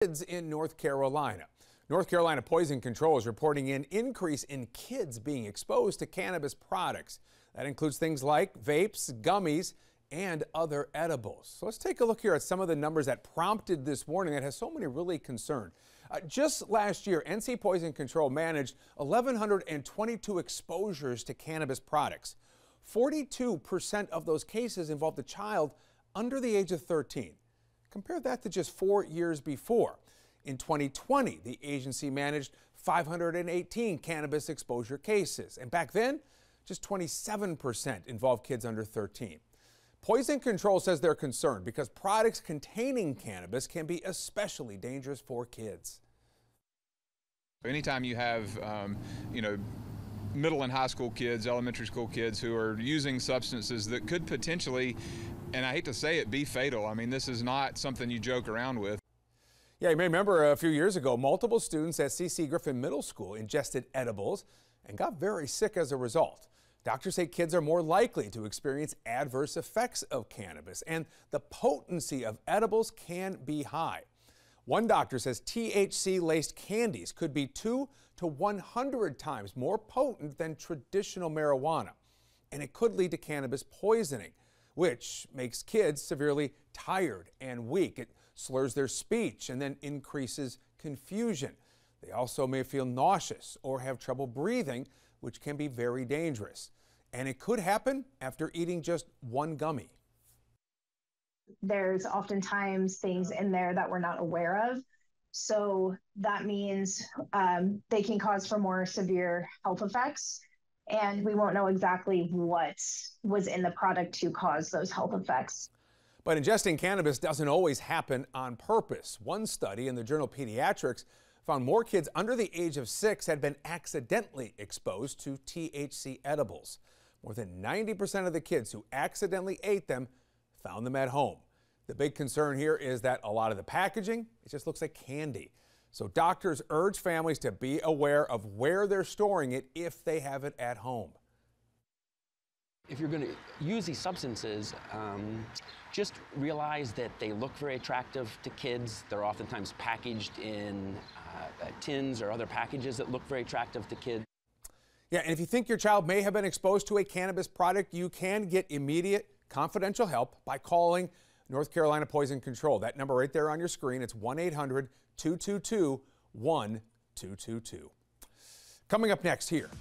Kids in North Carolina. North Carolina Poison Control is reporting an increase in kids being exposed to cannabis products. That includes things like vapes, gummies, and other edibles. So let's take a look here at some of the numbers that prompted this warning that has so many really concerned. Just last year, NC Poison Control managed 1,122 exposures to cannabis products. 42% of those cases involved a child under the age of 13. Compare that to just 4 years before. In 2020, the agency managed 518 cannabis exposure cases. And back then, just 27% involved kids under 13. Poison Control says they're concerned because products containing cannabis can be especially dangerous for kids. Anytime you have, middle and high school kids, elementary school kids who are using substances that could potentially, and I hate to say it, be fatal. I mean, this is not something you joke around with. Yeah, you may remember a few years ago, multiple students at C.C. Griffin Middle School ingested edibles and got very sick as a result. Doctors say kids are more likely to experience adverse effects of cannabis, and the potency of edibles can be high. One doctor says THC-laced candies could be 200 to 100 times more potent than traditional marijuana, and it could lead to cannabis poisoning, which makes kids severely tired and weak. It slurs their speech and then increases confusion. They also may feel nauseous or have trouble breathing, which can be very dangerous. And it could happen after eating just one gummy. There's oftentimes things in there that we're not aware of. So that means they can cause for more severe health effects. And we won't know exactly what was in the product to cause those health effects. But ingesting cannabis doesn't always happen on purpose. One study in the journal Pediatrics found more kids under the age of 6 had been accidentally exposed to THC edibles. More than 90% of the kids who accidentally ate them found them at home. The big concern here is that a lot of the packaging, it just looks like candy. So doctors urge families to be aware of where they're storing it if they have it at home. If you're going to use these substances, just realize that they look very attractive to kids. They're oftentimes packaged in tins or other packages that look very attractive to kids. Yeah, and if you think your child may have been exposed to a cannabis product, you can get immediate confidential help by calling North Carolina Poison Control. That number right there on your screen, it's 1-800-222-1222. Coming up next here.